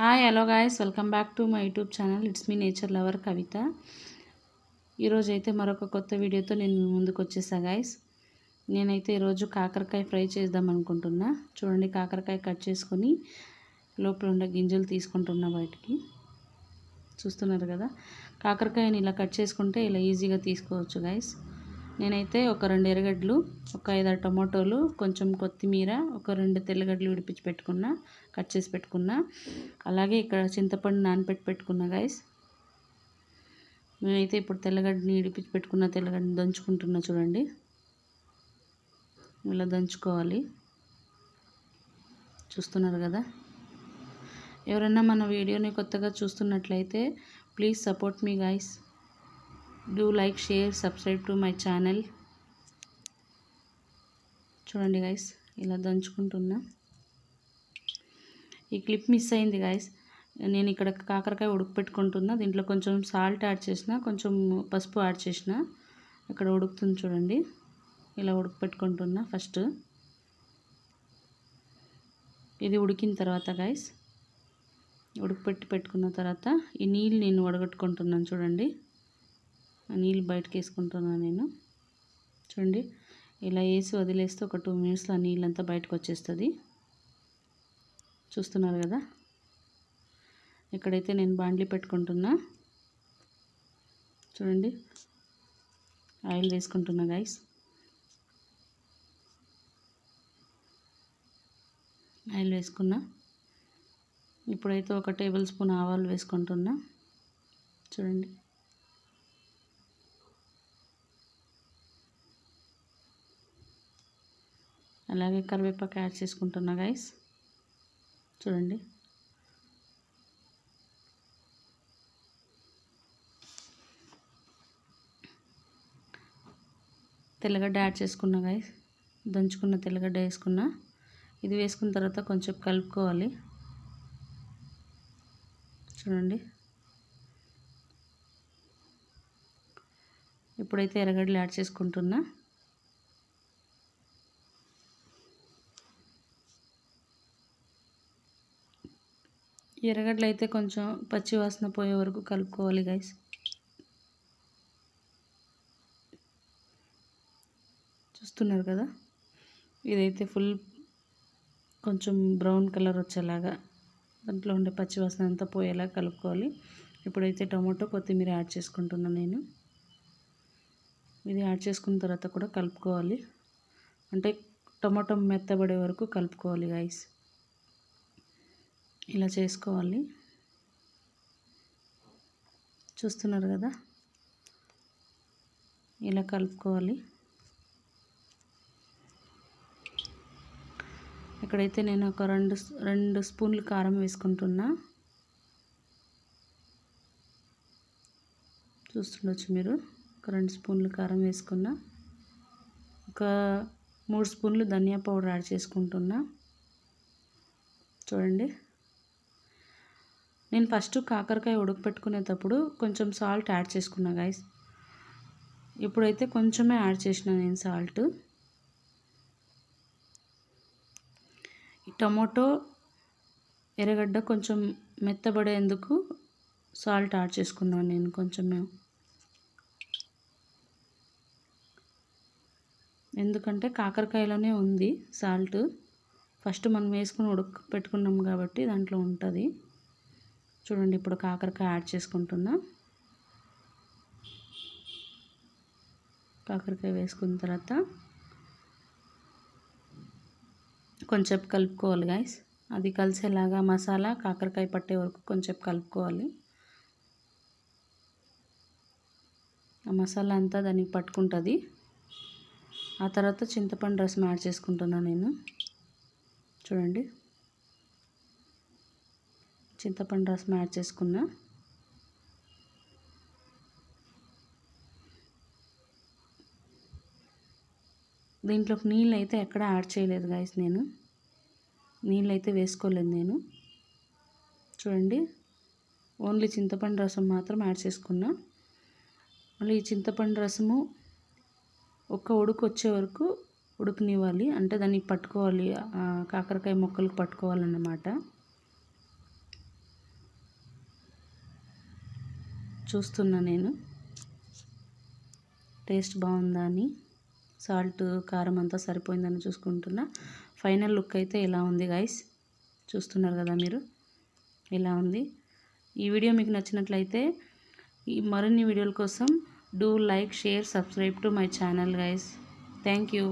Hi hello guys, welcome back to my YouTube channel. It's me nature lover Kavitha. ఈరోజు అయితే మరొక కొత్త వీడియోతో నేను ముందుకు వచ్చేసా గాయస్. నేనైతే ఈరోజు కాకరకాయ ఫ్రై చేద్దాం అనుకుంటున్నా. చూడండి, కాకరకాయ కట్ చేసుకొని లోపల ఉండే గింజలు తీసుకుంటున్నా బయటికి. చూస్తున్నారు కదా, కాకరకాయని ఇలా కట్ చేసుకుంటే ఇలా ఈజీగా తీసుకోవచ్చు గాయస్. నేనైతే ఒక 2 ఎర్రగడ్డలు, ఒక 5-6 టమాటోలు, కొంచెం కొత్తిమీర, ఒక 2 తెల్లగడ్డలు విడిపించి పెట్టుకున్నా, కట్ చేసి పెట్టుకున్నా. అలాగే ఇక్కడ చింతపండు నానబెట్టి పెట్టుకున్నా గాయస్. నేనైతే ఇప్పుడు తెల్లగడ్డని విడిపించి పెట్టుకున్న తెల్లగడ్డని దంచుకుంటున్నా. చూడండి, ఇలా దంచుకోవాలి. చూస్తున్నారు కదా. ఎవరైనా మన వీడియోని కొత్తగా చూస్తున్నట్లయితే please support me guys. Do like, share, subscribe to my channel. చూడండి గాయస్, ఇలా దంచుకుంటున్నా. ఈ క్లిప్ మిస్ అయింది గాయస్. నేను ఇక్కడ కాకరకాయ ఉడకపెట్టుకుంటున్నా. దీంట్లో కొంచెం సాల్ట్ యాడ్ చేసిన, కొంచెం పసుపు యాడ్ చేసిన. ఇక్కడ ఉడుకుతుంది చూడండి. ఇలా ఉడకపెట్టుకుంటున్నా. ఫస్ట్ ఇది ఉడికిన తర్వాత గాయస్, పెట్టుకున్న తర్వాత ఈ నీళ్ళు నేను వడగట్టుకుంటున్నాను. చూడండి, ఆ నీళ్ళు బయటకు వేసుకుంటున్నాను నేను. చూడండి, ఇలా వేసి వదిలేస్తే ఒక 2 మినిట్స్లో ఆ నీళ్ళంతా బయటకు వచ్చేస్తుంది. చూస్తున్నారు కదా. ఇక్కడైతే నేను బాండ్లీ పెట్టుకుంటున్నా. చూడండి, ఆయిల్ వేసుకుంటున్నా గాయస్. ఆయిల్ వేసుకున్నా. ఇప్పుడైతే ఒక టేబుల్ స్పూన్ ఆవాలు వేసుకుంటున్నా. చూడండి, అలాగే కరివేపాకు యాడ్ చేసుకుంటున్నా గాయస్. చూడండి, తెల్లగడ్డ యాడ్ చేసుకున్నా గాయస్. దంచుకున్న తెల్లగడ్డ వేసుకున్నా. ఇది వేసుకున్న తర్వాత కొంచెం కలుపుకోవాలి. చూడండి, ఇప్పుడైతే ఎర్రగడ్డలు యాడ్ చేసుకుంటున్నా. ఎర్రగడ్డలు అయితే కొంచెం పచ్చి వాసన పోయే వరకు కలుపుకోవాలి గాయస్. చూస్తున్నారు కదా, ఇదైతే ఫుల్ కొంచెం బ్రౌన్ కలర్ వచ్చేలాగా, దాంట్లో ఉండే పచ్చి వాసన అంతా పోయేలా కలుపుకోవాలి. ఇప్పుడైతే టమాటో, కొత్తిమీర యాడ్ చేసుకుంటున్నాను నేను. ఇది యాడ్ చేసుకున్న తర్వాత కూడా కలుపుకోవాలి. అంటే టమాటో మెత్తబడే వరకు కలుపుకోవాలి గాయస్. ఇలా చేసుకోవాలి. చూస్తున్నారు కదా, ఇలా కలుపుకోవాలి. ఇక్కడైతే నేను ఒక 2 స్పూన్లు కారం వేసుకుంటున్నా. చూస్తుండొచ్చు మీరు. ఒక 2 స్పూన్లు కారం వేసుకున్నా. ఒక 3 స్పూన్లు ధనియా పౌడర్ యాడ్ చేసుకుంటున్నా. చూడండి, నేను ఫస్ట్ కాకరకాయ ఉడకపెట్టుకునేటప్పుడు కొంచెం సాల్ట్ యాడ్ చేసుకున్నా గాయస్. ఇప్పుడైతే కొంచెమే యాడ్ చేసిన నేను సాల్ట్. ఈ టమాటో, ఎర్రగడ్డ కొంచెం మెత్తబడేందుకు సాల్ట్ యాడ్ చేసుకున్నాను నేను కొంచెమే. ఎందుకంటే కాకరకాయలోనే ఉంది సాల్ట్. ఫస్ట్ మనం వేసుకుని ఉడకపెట్టుకున్నాం కాబట్టి దాంట్లో ఉంటుంది. చూడండి, ఇప్పుడు కాకరకాయ యాడ్ చేసుకుంటున్నా. కాకరకాయ వేసుకున్న తర్వాత కొంచెం కలుపుకోవాలి గాయస్. అది కలిసేలాగా మసాలా కాకరకాయ పట్టే వరకు కొంచెం కలుపుకోవాలి. ఆ మసాలా అంతా దానికి పట్టుకుంటుంది. ఆ తర్వాత చింతపండు రసం యాడ్ చేసుకుంటున్నాను నేను. చూడండి, చింతపండు రసం యాడ్ చేసుకున్నా. దీంట్లోకి నీళ్ళు అయితే ఎక్కడ యాడ్ చేయలేదు గాయస్. నేను నీళ్ళు అయితే వేసుకోలేదు నేను. చూడండి, ఓన్లీ చింతపండు రసం మాత్రం యాడ్ చేసుకున్నా. మళ్ళీ ఈ చింతపండు రసము ఒక ఉడుకు వచ్చే వరకు ఉడకనివ్వాలి. అంటే దాన్ని పట్టుకోవాలి, కాకరకాయ ముక్కలకు పట్టుకోవాలన్నమాట. చూస్తున్నా నేను టేస్ట్ బాగుందా అని, సాల్ట్ కారం అంతా సరిపోయిందని చూసుకుంటున్నా. ఫైనల్ లుక్ అయితే ఇలా ఉంది గైస్, చూస్తున్నారు కదా మీరు ఇలా ఉంది. ఈ వీడియో మీకు నచ్చినట్లయితే ఈ మరిన్ని వీడియోల కోసం do like, share, subscribe to my channel guys. Thank you.